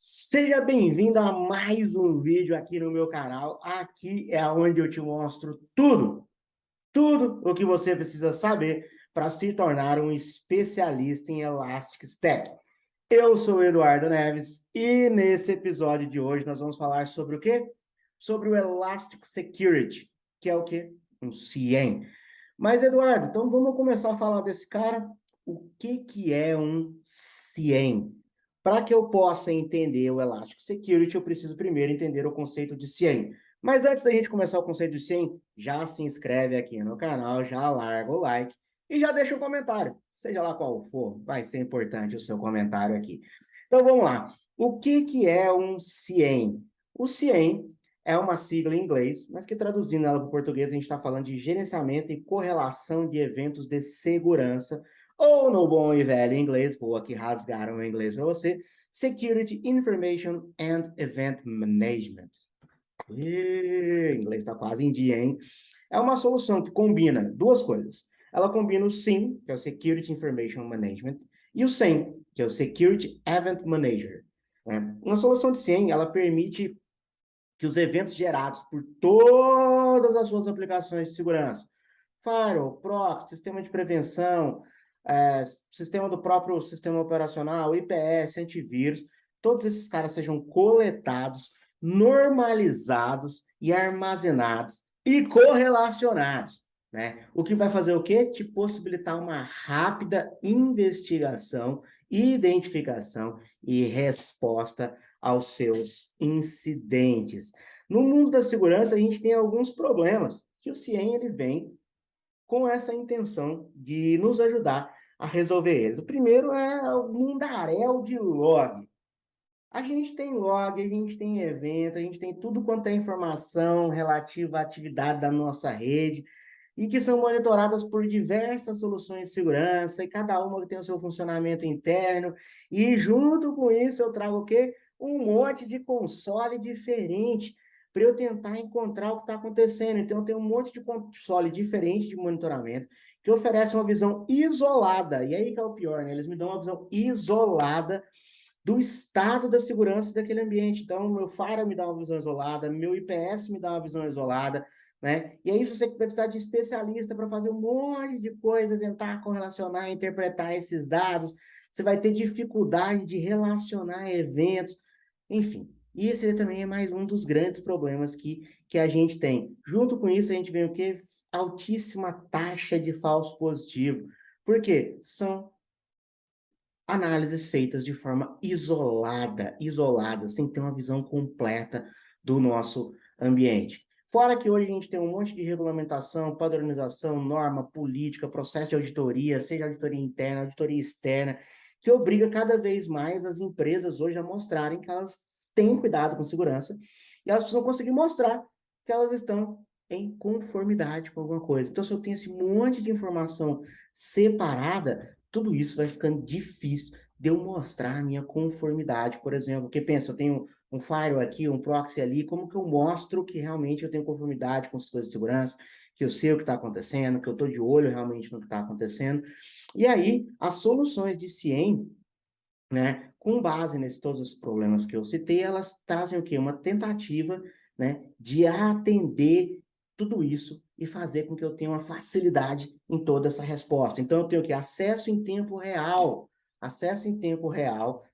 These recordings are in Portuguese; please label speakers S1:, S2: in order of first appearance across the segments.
S1: Seja bem-vindo a mais um vídeo aqui no meu canal. Aqui é onde eu te mostro tudo o que você precisa saber para se tornar um especialista em Elastic Stack. Eu sou o Eduardo Neves e nesse episódio de hoje nós vamos falar sobre o quê? Sobre o Elastic Security, que é o quê? Um CIEM. Mas, Eduardo, então vamos começar a falar desse cara. O que é um CIEM? Para que eu possa entender o Elastic Security, eu preciso primeiro entender o conceito de CIEM. Mas antes da gente começar o conceito de CIEM, já se inscreve aqui no canal, já larga o like e já deixa um comentário. Seja lá qual for, vai ser importante o seu comentário aqui. Então vamos lá. O que é um CIEM? O CIEM é uma sigla em inglês, mas que traduzindo ela para o português, a gente está falando de gerenciamento e correlação de eventos de segurança, ou no bom e velho inglês, vou aqui rasgar o inglês para você, Security Information and Event Management. Inglês está quase em dia, hein? É uma solução que combina duas coisas. Ela combina o SIEM, que é o Security Information Management, e o SEM, que é o Security Event Manager. Uma solução de SIEM, ela permite que os eventos gerados por todas as suas aplicações de segurança, firewall, proxy, sistema de prevenção, sistema do próprio sistema operacional, IPS, antivírus, todos esses caras sejam coletados, normalizados e armazenados e correlacionados, né? O que vai fazer o quê? Te possibilitar uma rápida investigação, identificação e resposta aos seus incidentes. No mundo da segurança, a gente tem alguns problemas que o CIEM ele vem com essa intenção de nos ajudar a resolver eles. O primeiro é o mundaréu de log. A gente tem log, a gente tem evento, a gente tem tudo quanto é informação relativa à atividade da nossa rede e que são monitoradas por diversas soluções de segurança e cada uma tem o seu funcionamento interno. E junto com isso eu trago o quê? Um monte de console diferente para eu tentar encontrar o que está acontecendo. Então, eu tenho um monte de console diferente de monitoramento que oferece uma visão isolada. E aí que é o pior, né? Eles me dão uma visão isolada do estado da segurança daquele ambiente. Então, meu Fire me dá uma visão isolada, meu IPS me dá uma visão isolada, né? E aí você vai precisar de especialista para fazer um monte de coisa, tentar correlacionar, interpretar esses dados. Você vai ter dificuldade de relacionar eventos, enfim. E esse também é mais um dos grandes problemas que a gente tem. Junto com isso, a gente vê o quê? Altíssima taxa de falso positivo. Por quê? São análises feitas de forma isolada, sem ter uma visão completa do nosso ambiente. Fora que hoje a gente tem um monte de regulamentação, padronização, norma, política, processo de auditoria, seja auditoria interna, auditoria externa, que obriga cada vez mais as empresas hoje a mostrarem que elas têm cuidado com segurança e elas precisam conseguir mostrar que elas estão em conformidade com alguma coisa. Então, se eu tenho esse monte de informação separada, tudo isso vai ficando difícil de eu mostrar a minha conformidade, por exemplo. Porque pensa, eu tenho um firewall aqui, um proxy ali, como que eu mostro que realmente eu tenho conformidade com as coisas de segurança, que eu sei o que está acontecendo, que eu estou de olho realmente no que está acontecendo. E aí, as soluções de CIEM, né, com base nesses todos os problemas que eu citei, elas trazem o quê? Uma tentativa, né, de atender tudo isso e fazer com que eu tenha uma facilidade em toda essa resposta. Então, eu tenho que acesso em tempo real,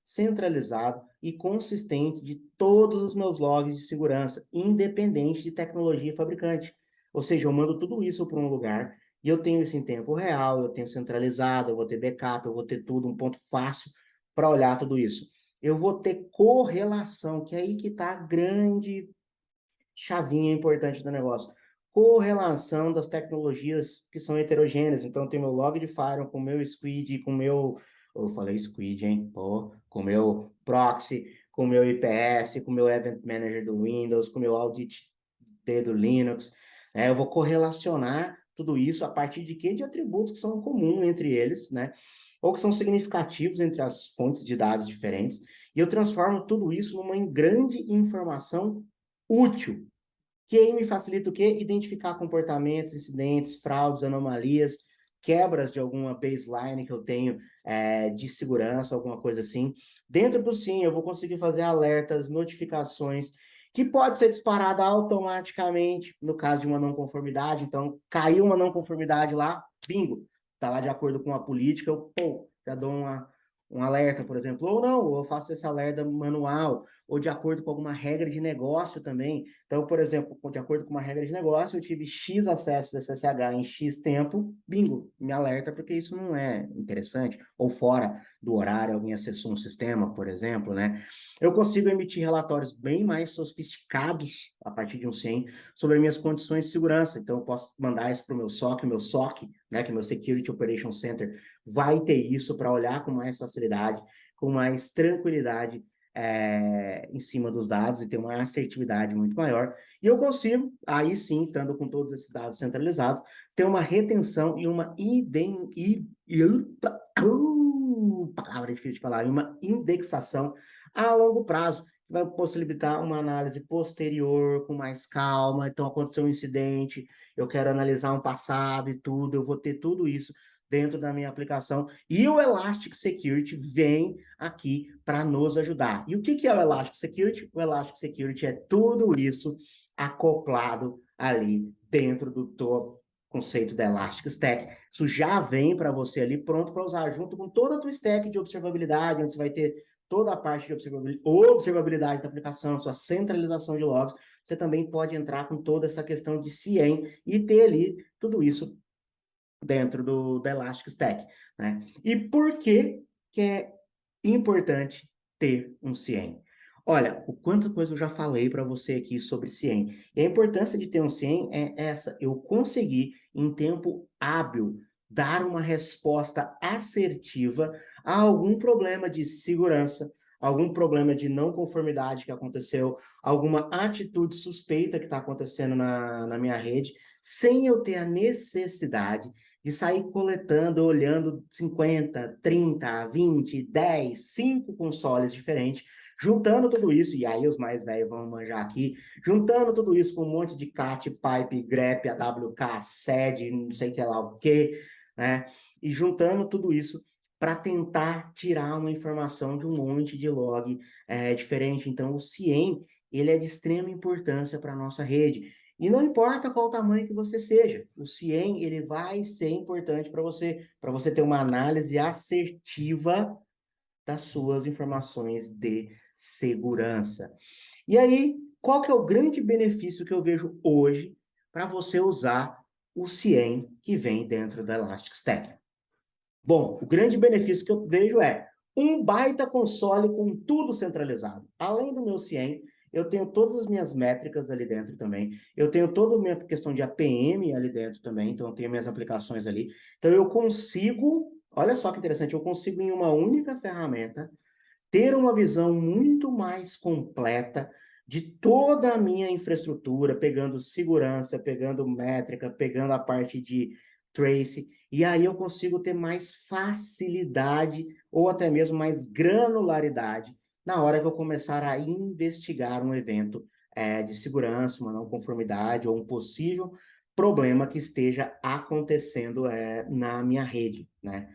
S1: centralizado e consistente de todos os meus logs de segurança, independente de tecnologia fabricante. Ou seja, eu mando tudo isso para um lugar e eu tenho isso em tempo real, eu tenho centralizado, eu vou ter backup, eu vou ter tudo, um ponto fácil para olhar tudo isso. Eu vou ter correlação, que é aí que está a grande chavinha importante do negócio. Correlação das tecnologias que são heterogêneas. Então, tem meu log de Firewall com o meu Squid, com o meu... Eu falei Squid, hein? Pô, com o meu proxy, com o meu IPS, com o meu Event Manager do Windows, com o meu Audit D do Linux. Eu vou correlacionar tudo isso a partir de quê? De atributos que são comuns entre eles, né? Ou que são significativos entre as fontes de dados diferentes. E eu transformo tudo isso numa grande informação útil, que aí me facilita o quê? Identificar comportamentos, incidentes, fraudes, anomalias, quebras de alguma baseline que eu tenho de segurança, alguma coisa assim. Dentro do SIEM, eu vou conseguir fazer alertas, notificações, que pode ser disparada automaticamente no caso de uma não conformidade. Então, caiu uma não conformidade lá, bingo, está lá de acordo com a política, eu já dou um alerta, por exemplo, ou não, ou eu faço esse alerta manual, ou de acordo com alguma regra de negócio também. Então, por exemplo, de acordo com uma regra de negócio, eu tive X acessos a SSH em X tempo, bingo, me alerta porque isso não é interessante, ou fora do horário, alguém acessou um sistema, por exemplo, né? Eu consigo emitir relatórios bem mais sofisticados a partir de um SIEM sobre minhas condições de segurança. Então, eu posso mandar isso para o meu SOC, né, que é o meu Security Operation Center, vai ter isso para olhar com mais facilidade, com mais tranquilidade em cima dos dados e ter uma assertividade muito maior. E eu consigo, aí sim, estando com todos esses dados centralizados, ter uma retenção e uma palavra difícil de falar, uma indexação a longo prazo, que vai possibilitar uma análise posterior, com mais calma. Então, aconteceu um incidente, eu quero analisar um passado e tudo, eu vou ter tudo isso dentro da minha aplicação. E o Elastic Security vem aqui para nos ajudar. E o que é o Elastic Security? O Elastic Security é tudo isso acoplado ali dentro do conceito da Elastic Stack. Isso já vem para você ali pronto para usar, junto com toda a tua stack de observabilidade, onde você vai ter toda a parte de observabilidade da aplicação, sua centralização de logs. Você também pode entrar com toda essa questão de CIEM e ter ali tudo isso dentro do Elastic Stack, né? E por que é importante ter um CIEM? Olha, o quanto coisa eu já falei para você aqui sobre CIEM. E a importância de ter um CIEM é essa, eu conseguir, em tempo hábil, dar uma resposta assertiva a algum problema de segurança, algum problema de não conformidade que aconteceu, alguma atitude suspeita que está acontecendo na minha rede, sem eu ter a necessidade de sair coletando, olhando 50, 30, 20, 10, 5 consoles diferentes, juntando tudo isso, e aí os mais velhos vão manjar aqui, juntando tudo isso com um monte de cat, pipe, grep, AWK, sed, não sei que lá o que, né? E juntando tudo isso para tentar tirar uma informação de um monte de log diferente. Então, o CIEM, ele é de extrema importância para a nossa rede. E não importa qual tamanho que você seja, o CIEM ele vai ser importante para você ter uma análise assertiva das suas informações de segurança. E aí, qual que é o grande benefício que eu vejo hoje para você usar o CIEM que vem dentro da Elastic Stack? Bom, o grande benefício que eu vejo é um baita console com tudo centralizado. Além do meu CIEM, eu tenho todas as minhas métricas ali dentro também. Eu tenho toda a minha questão de APM ali dentro também. Então, eu tenho minhas aplicações ali. Então, eu consigo, olha só que interessante, eu consigo em uma única ferramenta ter uma visão muito mais completa de toda a minha infraestrutura, pegando segurança, pegando métrica, pegando a parte de trace, e aí eu consigo ter mais facilidade ou até mesmo mais granularidade na hora que eu começar a investigar um evento de segurança, uma não conformidade ou um possível problema que esteja acontecendo na minha rede, né?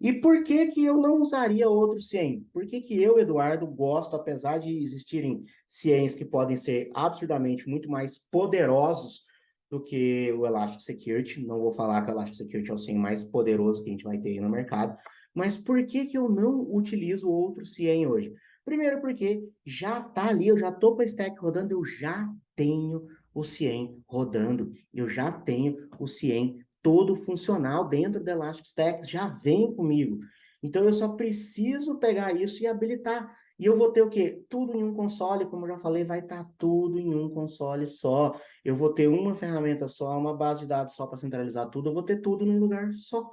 S1: E por que que eu não usaria outro CIEM? Por que que eu, Eduardo, gosto, apesar de existirem CIEMs que podem ser absurdamente muito mais poderosos do que o Elastic Security, não vou falar que o Elastic Security é o CIEM mais poderoso que a gente vai ter aí no mercado, mas por que que eu não utilizo outro CIEM hoje? Primeiro porque já está ali, eu já estou com a stack rodando, eu já tenho o CIEM rodando, eu já tenho o CIEM todo funcional dentro da Elastic Stack, já vem comigo. Então, eu só preciso pegar isso e habilitar. E eu vou ter o quê? Tudo em um console, como eu já falei, vai estar tudo em um console só. Eu vou ter uma ferramenta só, uma base de dados só para centralizar tudo, eu vou ter tudo num lugar só.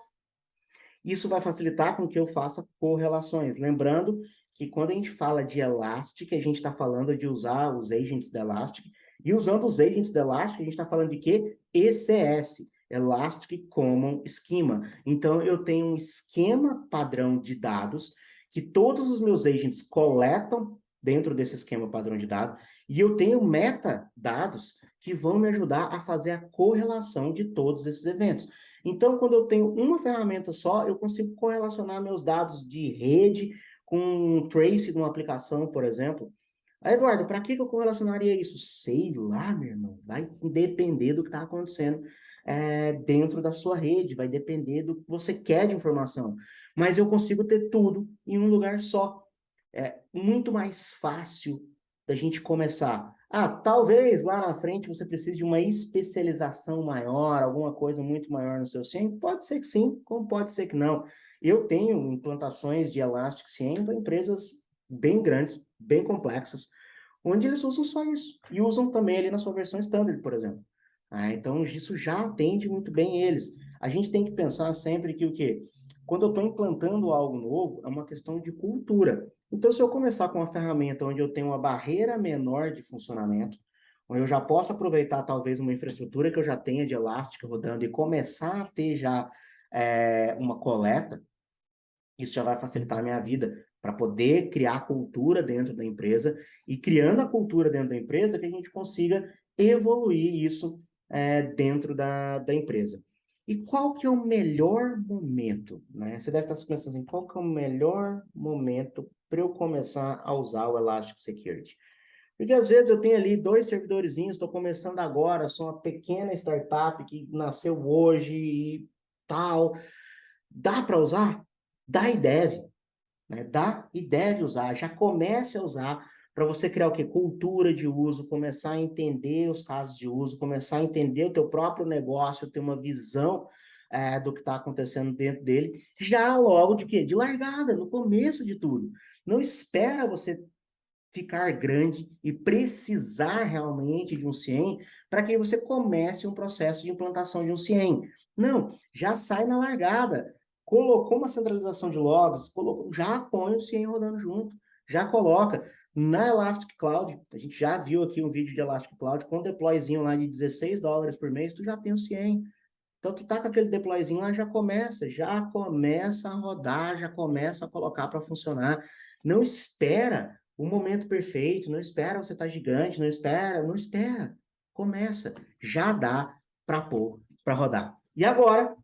S1: Isso vai facilitar com que eu faça correlações. Lembrando que quando a gente fala de Elastic, a gente está falando de usar os agents da Elastic. E usando os agents da Elastic, a gente está falando de quê? ECS, Elastic Common Schema. Então, eu tenho um esquema padrão de dados que todos os meus agents coletam dentro desse esquema padrão de dados, e eu tenho metadados que vão me ajudar a fazer a correlação de todos esses eventos. Então, quando eu tenho uma ferramenta só, eu consigo correlacionar meus dados de rede com um trace de uma aplicação, por exemplo. Aí, Eduardo, para que eu correlacionaria isso? Sei lá, meu irmão. Vai depender do que está acontecendo dentro da sua rede, vai depender do que você quer de informação. Mas eu consigo ter tudo em um lugar só. É muito mais fácil da gente começar. Ah, talvez lá na frente você precise de uma especialização maior, alguma coisa muito maior no seu CIEM. Pode ser que sim, como pode ser que não. Eu tenho implantações de Elastic CIEM para empresas bem grandes, bem complexas, onde eles usam só isso. E usam também ali na sua versão standard, por exemplo. Então, isso já atende muito bem eles. A gente tem que pensar sempre que o quê? Quando eu estou implantando algo novo, é uma questão de cultura. Então, se eu começar com uma ferramenta onde eu tenho uma barreira menor de funcionamento, onde eu já posso aproveitar talvez uma infraestrutura que eu já tenha de Elastic rodando e começar a ter já uma coleta, isso já vai facilitar a minha vida para poder criar cultura dentro da empresa e criando a cultura dentro da empresa que a gente consiga evoluir isso dentro da empresa. E qual que é o melhor momento, né? Você deve estar se pensando assim, qual que é o melhor momento para eu começar a usar o Elastic Security? Porque às vezes eu tenho ali 2 servidorzinhos, estou começando agora, sou uma pequena startup que nasceu hoje e tal. Dá para usar? Dá e deve, né? Dá e deve usar. Já comece a usar para você criar o quê? Cultura de uso, começar a entender os casos de uso, começar a entender o teu próprio negócio, ter uma visão do que está acontecendo dentro dele, já logo de quê? De largada, no começo de tudo. Não espera você ficar grande e precisar realmente de um CIEM para que você comece um processo de implantação de um CIEM. Não, já sai na largada. Colocou uma centralização de logs, já põe o CIEM rodando junto, já coloca. Na Elastic Cloud, a gente já viu aqui um vídeo de Elastic Cloud, com um deployzinho lá de $16 por mês, tu já tem o CIEM. Então, tu tá com aquele deployzinho lá, já começa a rodar, já começa a colocar para funcionar. Não espera o momento perfeito, não espera você estar gigante, não espera. Começa, já dá para pôr para rodar. E agora,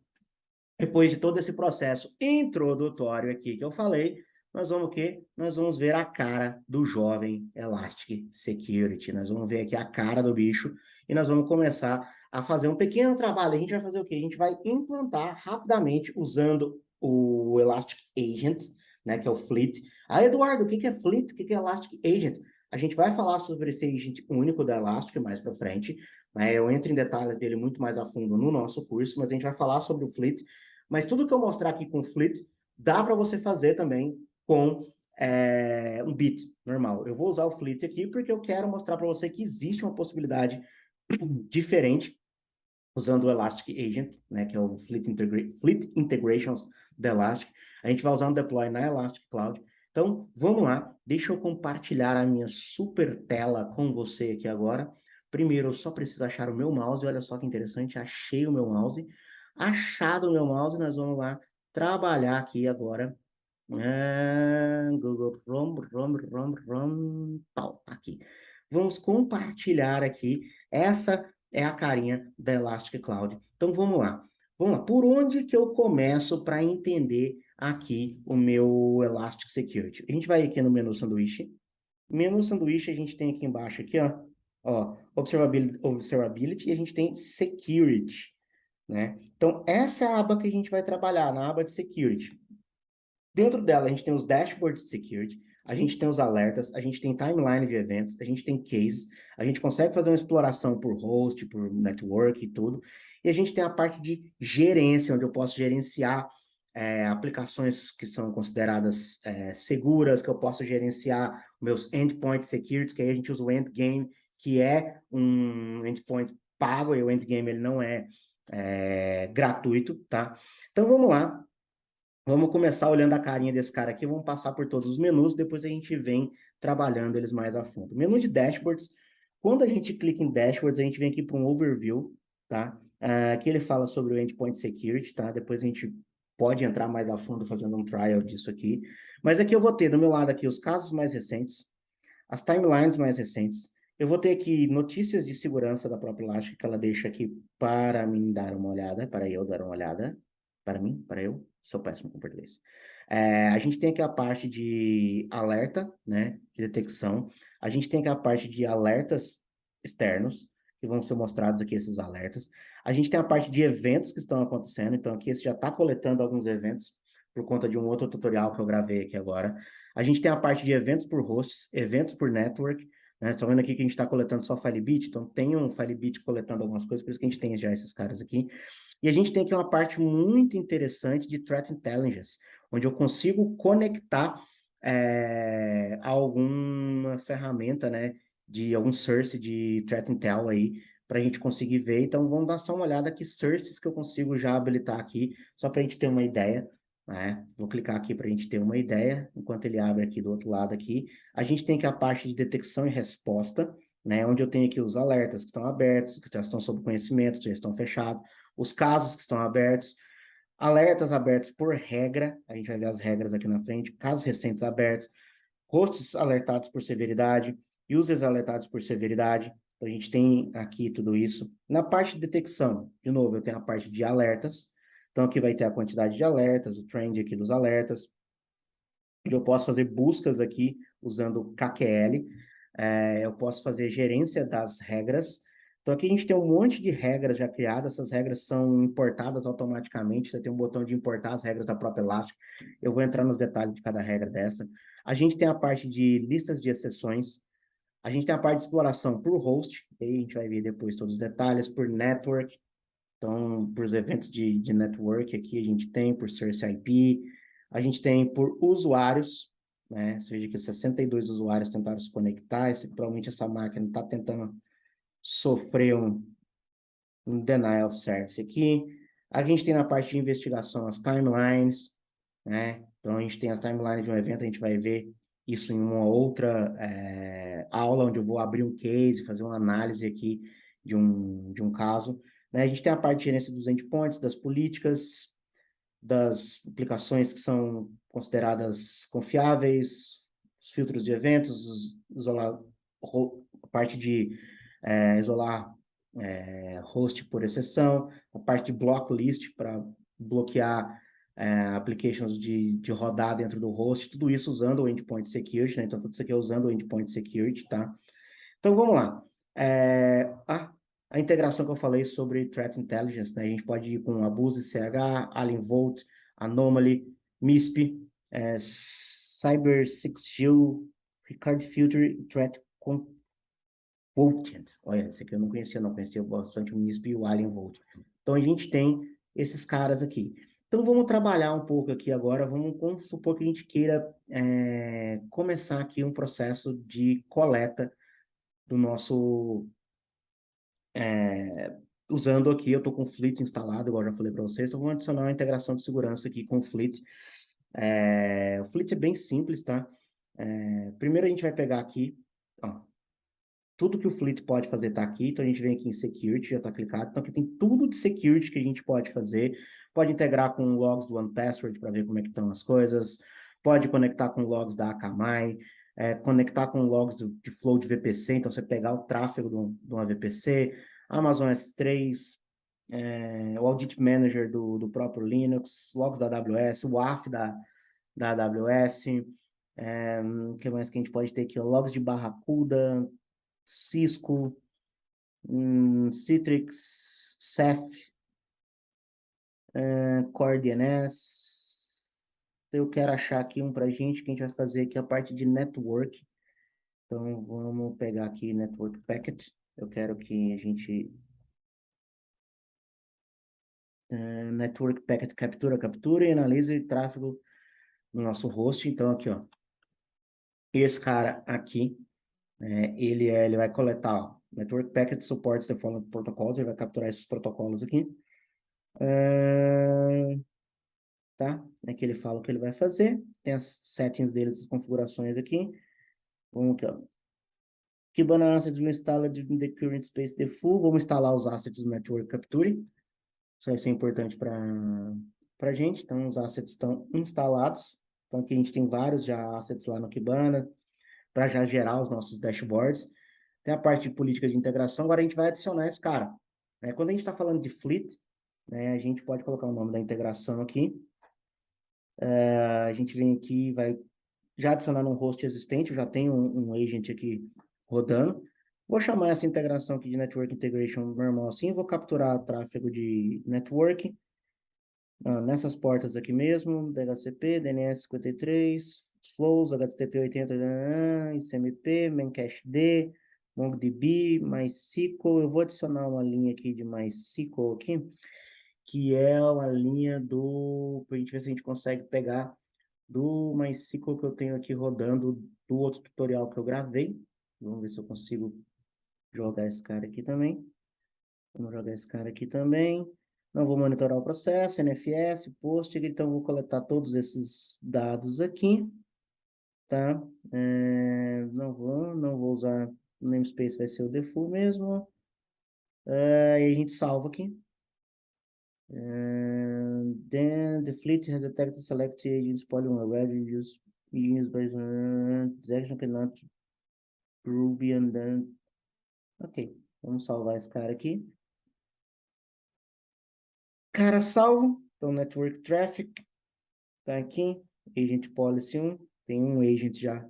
S1: depois de todo esse processo introdutório aqui que eu falei, nós vamos o quê? Nós vamos ver a cara do jovem Elastic Security. Nós vamos ver aqui a cara do bicho e nós vamos começar a fazer um pequeno trabalho. A gente vai fazer o quê? A gente vai implantar rapidamente usando o Elastic Agent, né, que é o Fleet. Ah, Eduardo, o que é Fleet? O que é Elastic Agent? A gente vai falar sobre esse agent único da Elastic mais para frente. Eu entro em detalhes dele muito mais a fundo no nosso curso, mas a gente vai falar sobre o Fleet. Mas tudo que eu mostrar aqui com Fleet, dá para você fazer também com um bit normal. Eu vou usar o Fleet aqui porque eu quero mostrar para você que existe uma possibilidade diferente usando o Elastic Agent, né, que é o Fleet Integrations da Elastic. A gente vai usar um deploy na Elastic Cloud. Então, vamos lá. Deixa eu compartilhar a minha super tela com você aqui agora. Primeiro, eu só preciso achar o meu mouse. Olha só que interessante, achei o meu mouse. Achado o meu mouse, nós vamos lá trabalhar aqui agora. Google Chrome, tal, aqui. Vamos compartilhar aqui. Essa é a carinha da Elastic Cloud. Então vamos lá. Vamos lá. Por onde que eu começo para entender aqui o meu Elastic Security? A gente vai aqui no menu sanduíche. Menu sanduíche a gente tem aqui embaixo aqui, ó, observability, e a gente tem security, né? Então essa é a aba que a gente vai trabalhar, na aba de security. Dentro dela, a gente tem os dashboards de security, a gente tem os alertas, a gente tem timeline de eventos, a gente tem cases, a gente consegue fazer uma exploração por host, por network e tudo. E a gente tem a parte de gerência, onde eu posso gerenciar aplicações que são consideradas seguras, que eu posso gerenciar meus endpoint securities, que aí a gente usa o endgame, que é um endpoint pago, e o endgame ele não é gratuito, tá? Então vamos lá. Vamos começar olhando a carinha desse cara aqui, vamos passar por todos os menus, depois a gente vem trabalhando eles mais a fundo. Menu de dashboards, quando a gente clica em dashboards, a gente vem aqui para um overview, tá? Aqui ele fala sobre o endpoint security, tá? Depois a gente pode entrar mais a fundo fazendo um trial disso aqui. Mas aqui eu vou ter do meu lado aqui os casos mais recentes, as timelines mais recentes, Eu vou ter aqui notícias de segurança da própria Elastic, que ela deixa aqui para mim dar uma olhada, para eu dar uma olhada. Para mim, para eu, sou péssimo com português. A gente tem aqui a parte de alerta, né, de detecção. A gente tem aqui a parte de alertas externos, que vão ser mostrados aqui esses alertas. A gente tem a parte de eventos que estão acontecendo, então aqui esse já está coletando alguns eventos por conta de um outro tutorial que eu gravei aqui agora. A gente tem a parte de eventos por hosts, eventos por network, né? Estão vendo aqui que a gente está coletando só Firebit, então tem um Firebit coletando algumas coisas, por isso que a gente tem já esses caras aqui. E a gente tem aqui uma parte muito interessante de Threat Intelligence, onde eu consigo conectar alguma ferramenta, né, de algum source de Threat Intel aí, para a gente conseguir ver. Então, vamos dar só uma olhada que sources que eu consigo já habilitar aqui, só para a gente ter uma ideia, né? Vou clicar aqui para a gente ter uma ideia, enquanto ele abre aqui do outro lado aqui. A gente tem aqui a parte de detecção e resposta, né, onde eu tenho aqui os alertas que estão abertos, que já estão sob conhecimento, que já estão fechados, os casos que estão abertos, alertas abertos por regra, a gente vai ver as regras aqui na frente, casos recentes abertos, hosts alertados por severidade, users alertados por severidade. Então, a gente tem aqui tudo isso. Na parte de detecção, de novo, eu tenho a parte de alertas. Então, aqui vai ter a quantidade de alertas, o trend aqui dos alertas. Eu posso fazer buscas aqui usando KQL. Eu posso fazer gerência das regras. Então, aqui a gente tem um monte de regras já criadas. Essas regras são importadas automaticamente. Você tem um botão de importar as regras da própria Elastic. Eu vou entrar nos detalhes de cada regra dessa. A gente tem a parte de listas de exceções. A gente tem a parte de exploração por host. E aí a gente vai ver depois todos os detalhes. Por network. Então, por os eventos de network aqui, a gente tem por source IP. A gente tem por usuários, né? Você veja que 62 usuários tentaram se conectar. Provavelmente essa máquina está tentando sofrer um denial of service aqui. A gente tem na parte de investigação as timelines, né? Então, a gente tem as timelines de um evento, a gente vai ver isso em uma outra aula, onde eu vou abrir um case, fazer uma análise aqui de um caso. Né? A gente tem a parte de gerência dos endpoints, das políticas, das aplicações que são consideradas confiáveis, os filtros de eventos, a parte de isolar host por exceção, a parte de blocklist para bloquear applications de rodar dentro do host, tudo isso usando o Endpoint Security, né? Então, tudo isso aqui é usando o Endpoint Security, tá? Então, vamos lá. A integração que eu falei sobre Threat Intelligence, né? A gente pode ir com Abuse CH, Alien Vault, Anomaly, MISP, Cyber 6 Shield, Ricard Filter, Threat Quotient. Olha, esse aqui eu não conhecia bastante o MISP e o Alien Vault. Então, a gente tem esses caras aqui. Então, vamos trabalhar um pouco aqui agora, vamos supor que a gente queira começar aqui um processo de coleta do nosso usando aqui, eu estou com o Fleet instalado, igual eu já falei para vocês, então vamos adicionar uma integração de segurança aqui com o Fleet. O Fleet é bem simples, tá? Primeiro a gente vai pegar aqui, ó, tudo que o Fleet pode fazer está aqui, então a gente vem aqui em Security, já está clicado, então aqui tem tudo de Security que a gente pode fazer, pode integrar com logs do OnePassword para ver como é que estão as coisas, pode conectar com logs da Akamai, conectar com logs de flow de VPC, então você pegar o tráfego de uma VPC, Amazon S3, o Audit Manager do próprio Linux, logs da AWS, o WAF da AWS, o que mais que a gente pode ter aqui? Logs de Barracuda, Cisco, Citrix, Ceph, Core DNS. Eu quero achar aqui um para gente, que a gente vai fazer aqui a parte de network. Então, vamos pegar aqui Network Packet. Eu quero que a gente... Network Packet captura e analisa o tráfego no nosso host. Então, aqui, ó. Esse cara aqui, ele vai coletar, ó, Network Packet supports the following protocols. Ele vai capturar esses protocolos aqui. Tá? É que ele fala o que ele vai fazer. Tem as settings dele, as configurações aqui. Vamos aqui, ó. Kibana assets will installed in the current space default. Vamos instalar os assets do Network Capture. Isso vai ser importante para a gente. Então, os assets estão instalados. Então, aqui a gente tem vários já assets lá no Kibana, para já gerar os nossos dashboards. Tem a parte de política de integração, agora a gente vai adicionar esse cara. Né? Quando a gente está falando de fleet, né, a gente pode colocar o nome da integração aqui. A gente vem aqui e vai já adicionar um host existente, eu já tenho um agent aqui rodando. Vou chamar essa integração aqui de Network Integration normal assim, vou capturar tráfego de network, nessas portas aqui mesmo, DHCP, DNS 53, flows, HTTP 80, ICMP, Memcached, MongoDB, MySQL. Eu vou adicionar uma linha aqui de MySQL aqui, que é uma linha para a gente ver se a gente consegue pegar do MySQL que eu tenho aqui rodando do outro tutorial que eu gravei. Vamos ver se eu consigo jogar esse cara aqui também. Vamos jogar esse cara aqui também. Não vou monitorar o processo, NFS, post, então vou coletar todos esses dados aqui, tá? Não vou usar o namespace, vai ser o default mesmo. E a gente salva aqui. Then the fleet has detected select agents polling already used by the action cannot Ruby and then. Ok, vamos salvar esse cara aqui. Cara salvo, então Network Traffic, tá aqui, Agent Policy 1, tem um agent já.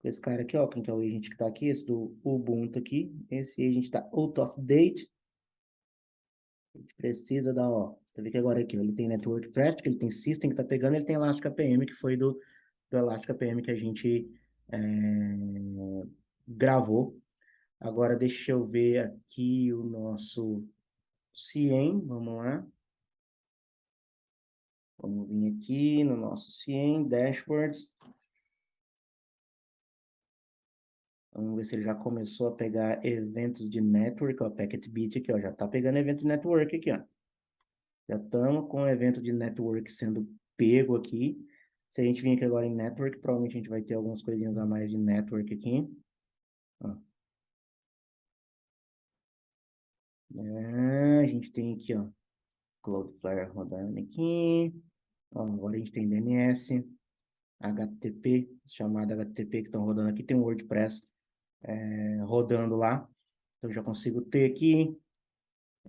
S1: Esse cara aqui, ó, quem que é o agent que tá aqui? Esse do Ubuntu aqui, esse agent tá out of date. A gente precisa dar, ó, tá vendo que agora aqui, ó, ele tem Network Traffic, ele tem System que tá pegando, ele tem Elastic APM, que foi do Elastic APM que a gente gravou. Agora deixa eu ver aqui o nosso CIEM, vamos lá. Vamos vir aqui no nosso CIEM, Dashboards. Vamos ver se ele já começou a pegar eventos de network, ó, Packetbit aqui, ó, já tá pegando evento de network aqui, ó. Já estamos com o evento de network sendo pego aqui. Se a gente vir aqui agora em network, provavelmente a gente vai ter algumas coisinhas a mais de network aqui. Ó. A gente tem aqui, ó, Cloudflare rodando aqui. Ó, agora a gente tem DNS, HTTP, chamada HTTP que estão rodando aqui. Tem um WordPress rodando lá. Então, já consigo ter aqui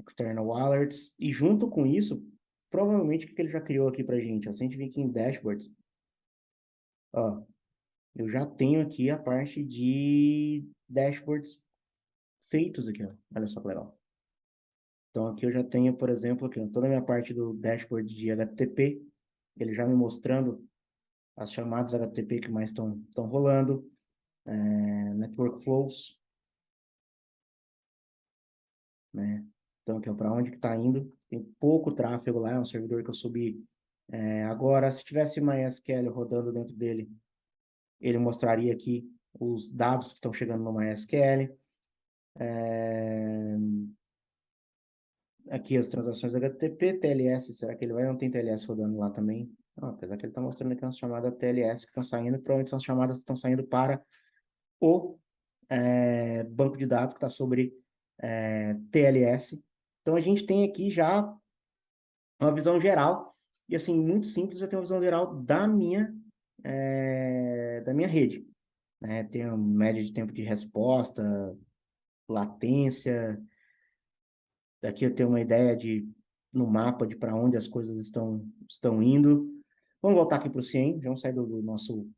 S1: external alerts. E junto com isso, provavelmente o que ele já criou aqui para a gente? Ó, se a gente vir aqui em dashboards, ó, eu já tenho aqui a parte de dashboards feitos aqui, ó. Olha só que legal. Então, aqui eu já tenho, por exemplo, aqui, ó, toda a minha parte do dashboard de HTTP, ele já me mostrando as chamadas HTTP que mais estão rolando, network flows, né? Então, aqui, para onde que está indo? Tem pouco tráfego lá, é um servidor que eu subi agora. Se tivesse MySQL rodando dentro dele, ele mostraria aqui os dados que estão chegando no MySQL. Aqui as transações HTTP, TLS, será que ele vai? Não tem TLS rodando lá também. Não, apesar que ele está mostrando aqui umas chamadas TLS que estão saindo, provavelmente são chamadas que estão saindo para o banco de dados que está sobre TLS. Então, a gente tem aqui já uma visão geral, e assim, muito simples, eu tenho uma visão geral da minha rede. Né? Tem uma média de tempo de resposta, latência. Daqui eu tenho uma ideia no mapa de para onde as coisas estão indo. Vamos voltar aqui para o CIEM, vamos sair do nosso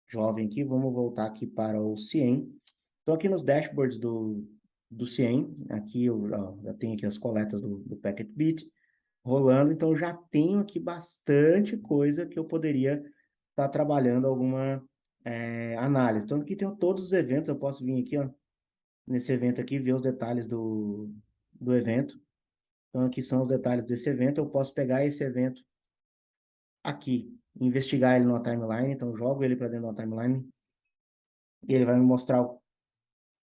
S1: jovem aqui, vamos voltar aqui para o CIEM. Então, aqui nos dashboards do CIEM, aqui eu já tenho aqui as coletas do Packetbit rolando, então eu já tenho aqui bastante coisa que eu poderia estar trabalhando alguma análise. Então, aqui tenho todos os eventos, eu posso vir aqui, ó, nesse evento aqui, ver os detalhes do evento. Então, aqui são os detalhes desse evento, eu posso pegar esse evento aqui, investigar ele numa timeline, então eu jogo ele para dentro de uma timeline, e ele vai me mostrar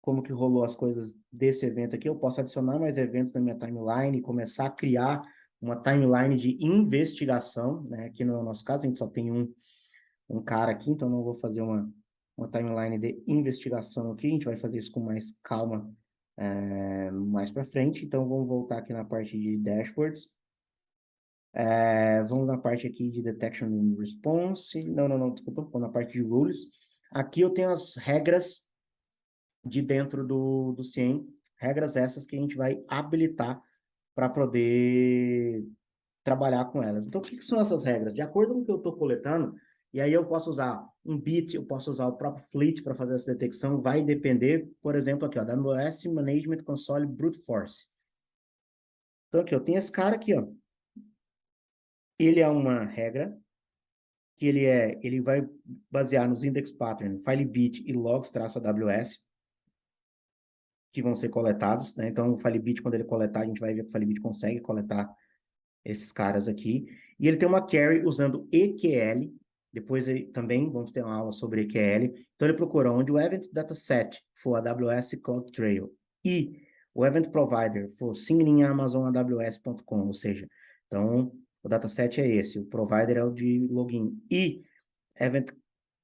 S1: como que rolou as coisas desse evento aqui. Eu posso adicionar mais eventos na minha timeline, começar a criar uma timeline de investigação, né? Aqui no nosso caso, a gente só tem um cara aqui, então não vou fazer uma timeline de investigação aqui, a gente vai fazer isso com mais calma mais para frente. Então, vamos voltar aqui na parte de dashboards. Vamos na parte aqui de detection and response. Não, desculpa, vamos na parte de rules. Aqui eu tenho as regras de dentro do CIEM, regras essas que a gente vai habilitar para poder trabalhar com elas. Então, o que são essas regras? De acordo com o que eu estou coletando, e aí eu posso usar um bit, eu posso usar o próprio Fleet para fazer essa detecção, vai depender, por exemplo, aqui, ó, da AWS Management Console Brute Force. Então, aqui, eu tenho esse cara aqui, ó. Ele é uma regra, que ele vai basear nos index pattern, filebit e logs-aws, que vão ser coletados, né? Então, o filebit, quando ele coletar, a gente vai ver que o filebit consegue coletar esses caras aqui. E ele tem uma query usando EQL. Depois também vamos ter uma aula sobre EQL. Então ele procura onde o Event Dataset for AWS CloudTrail e o Event Provider for signinamazon.aws.com, ou seja, então o dataset é esse, o provider é o de login. E Event,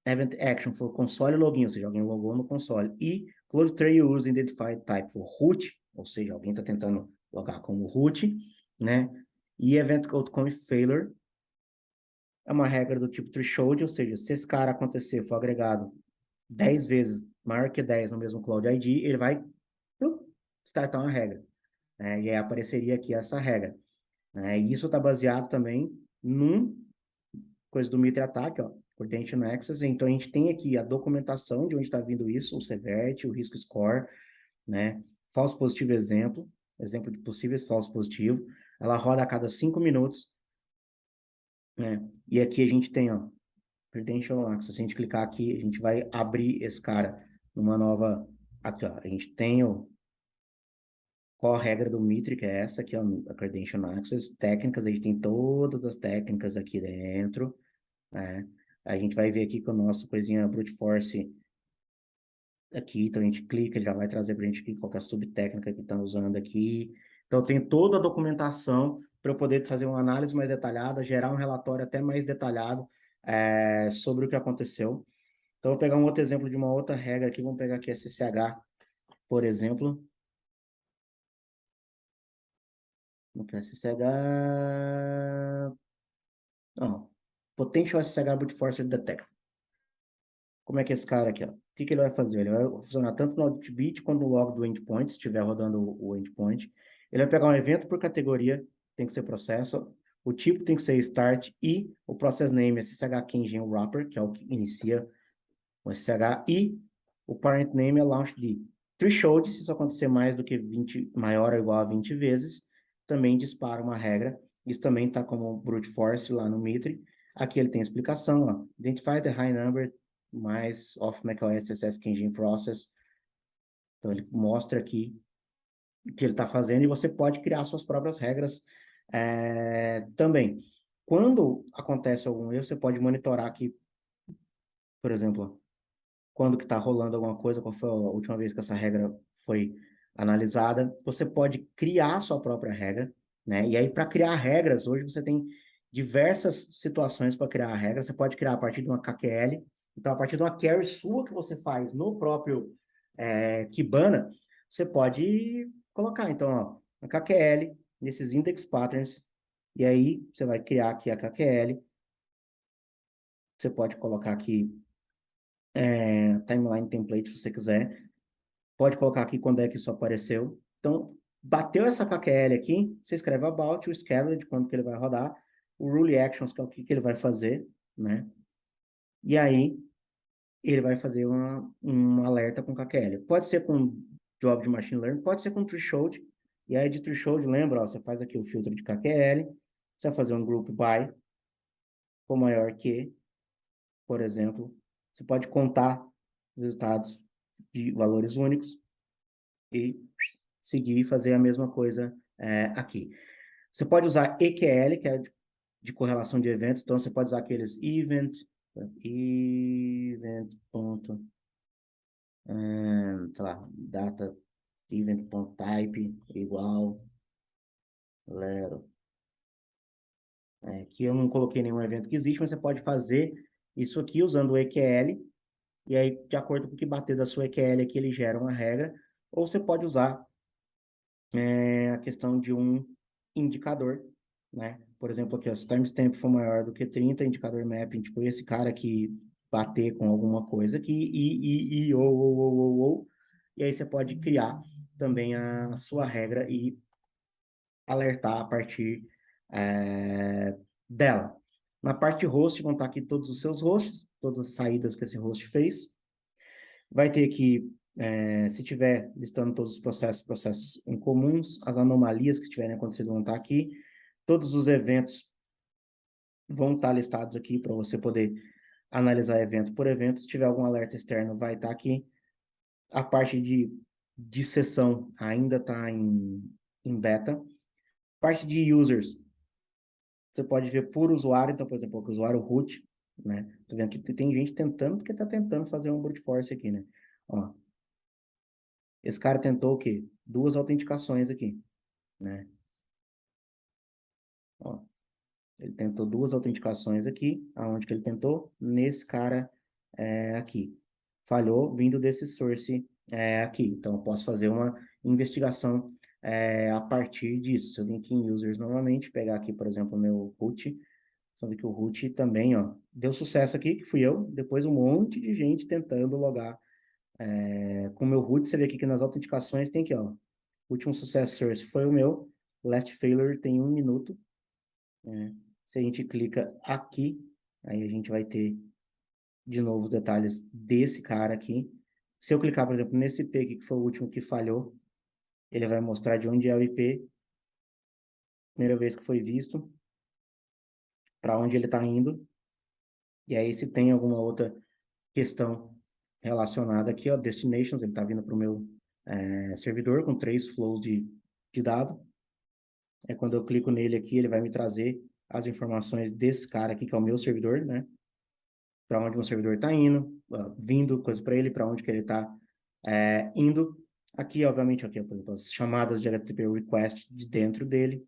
S1: event Action for console login, ou seja, alguém logou no console. E CloudTrail Use Identified Type for root, ou seja, alguém está tentando logar como root, né? E Event Outcome Failure é uma regra do tipo threshold, ou seja, se esse cara acontecer, for agregado 10 vezes, maior que 10 no mesmo Cloud ID, ele vai startar uma regra. Né? E aí apareceria aqui essa regra. Né? E isso está baseado também num coisa do Mitre Attack, ó, Credential Access. Então a gente tem aqui a documentação de onde está vindo isso, o CVERT, o risco score, né? Falso positivo exemplo de possíveis falso positivo. Ela roda a cada 5 minutos, né? E aqui a gente tem, ó, Credential Access. Se a gente clicar aqui, a gente vai abrir esse cara numa nova. Aqui, ó, a gente tem qual a regra do Mitre, que é essa aqui, ó, a Credential Access. Técnicas, a gente tem todas as técnicas aqui dentro, né? A gente vai ver aqui com o nosso coisinha Brute Force aqui, então a gente clica, ele já vai trazer para a gente aqui qual é a subtécnica que estão usando aqui. Então tem toda a documentação para eu poder fazer uma análise mais detalhada, gerar um relatório até mais detalhado sobre o que aconteceu. Então, vou pegar um outro exemplo de uma outra regra aqui, vamos pegar aqui a SSH, por exemplo. Não quer SSH... Não. Potential SSH Brute Force Detect. Como é que é esse cara aqui, ó? O que ele vai fazer? Ele vai funcionar tanto no audit quanto no log do endpoint, se estiver rodando o endpoint. Ele vai pegar um evento por categoria, tem que ser processo, o tipo tem que ser start e o process name, SSH Key Engine Wrapper, que é o que inicia o SSH, e o parent name é launchd. Threshold, se isso acontecer mais do que 20, maior ou igual a 20 vezes, também dispara uma regra. Isso também está como brute force lá no Mitre. Aqui ele tem explicação, ó. Identify the high number mais of macOS SSH Engine Process. Então ele mostra aqui o que ele está fazendo e você pode criar suas próprias regras também. Quando acontece algum erro, você pode monitorar aqui, por exemplo, quando que está rolando alguma coisa, qual foi a última vez que essa regra foi analisada. Você pode criar a sua própria regra, né? E aí, para criar regras, hoje você tem diversas situações para criar a regra. Você pode criar a partir de uma KQL. Então, a partir de uma query sua que você faz no próprio Kibana, você pode colocar, então, ó, a KQL, nesses index patterns, e aí você vai criar aqui a KQL. Você pode colocar aqui timeline template, se você quiser. Pode colocar aqui quando é que isso apareceu. Então, bateu essa KQL aqui, você escreve about, o schedule de quando que ele vai rodar, o rule actions, que é o que ele vai fazer, né? E aí, ele vai fazer um alerta com KQL. Pode ser com job de machine learning, pode ser com threshold. E aí, de threshold, lembra, ó, você faz aqui o filtro de KQL, você vai fazer um group by, ou maior que, por exemplo. Você pode contar os resultados de valores únicos e seguir e fazer a mesma coisa aqui. Você pode usar EQL, que é de correlação de eventos, então você pode usar aqueles event, sei lá, data event.type igual Lero. Aqui eu não coloquei nenhum evento que existe, mas você pode fazer isso aqui usando o EQL, e aí, de acordo com o que bater da sua EQL aqui, ele gera uma regra, ou você pode usar a questão de um indicador, né? Por exemplo, aqui, ó, se o timestamp for maior do que 30, indicador mapping, tipo, esse cara que bater com alguma coisa aqui, ou, e aí você pode criar também a sua regra e alertar a partir dela. Na parte de host, vão estar aqui todos os seus hosts, todas as saídas que esse host fez. Vai ter aqui, se tiver listando todos os processos incomuns, as anomalias que tiverem acontecido vão estar aqui. Todos os eventos vão estar listados aqui para você poder analisar evento por evento. Se tiver algum alerta externo, vai estar aqui. A parte de sessão ainda está em beta. Parte de users, você pode ver por usuário. Então, por exemplo, o usuário root, né? Tô vendo que tem gente tentando, porque está tentando fazer um brute force aqui, né? Ó, esse cara tentou o quê? 2 autenticações aqui, né? Ó, ele tentou 2 autenticações aqui. Aonde que ele tentou? Nesse cara aqui. Falhou vindo desse source aqui. Então, eu posso fazer uma investigação a partir disso. Se eu vim aqui em users novamente, pegar aqui, por exemplo, o meu root, só ver que o root também, ó, deu sucesso aqui, que fui eu. Depois um monte de gente tentando logar com o meu root. Você vê aqui que nas autenticações tem aqui, ó, último success source foi o meu, last failure tem 1 minuto. Se a gente clica aqui, aí a gente vai ter de novo os detalhes desse cara aqui. Se eu clicar, por exemplo, nesse IP aqui, que foi o último que falhou, ele vai mostrar de onde é o IP, primeira vez que foi visto, para onde ele está indo, e aí se tem alguma outra questão relacionada aqui, ó, destinations, ele está vindo para o meu servidor com 3 flows de dado. Quando eu clico nele aqui, ele vai me trazer as informações desse cara aqui, que é o meu servidor, né? Para onde o meu servidor está indo, vindo coisa para ele, para onde que ele está indo. Aqui, obviamente, aqui, por exemplo, as chamadas de HTTP request de dentro dele.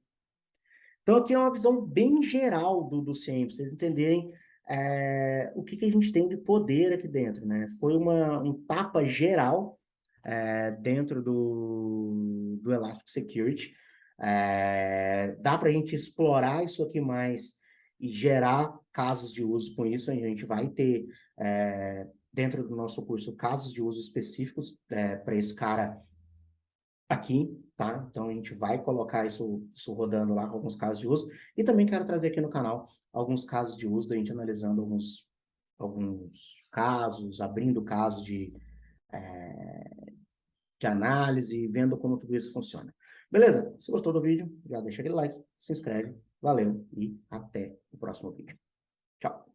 S1: Então, aqui é uma visão bem geral do CIEM, para vocês entenderem o que a gente tem de poder aqui dentro, né? Foi um tapa geral dentro do Elastic Security. Dá para a gente explorar isso aqui mais e gerar casos de uso com isso. A gente vai ter, dentro do nosso curso, casos de uso específicos para esse cara aqui, tá? Então a gente vai colocar isso rodando lá com alguns casos de uso. E também quero trazer aqui no canal alguns casos de uso, da gente analisando alguns casos, abrindo casos de análise, vendo como tudo isso funciona. Beleza? Se gostou do vídeo, já deixa aquele like, se inscreve, valeu e até o próximo vídeo. Tchau!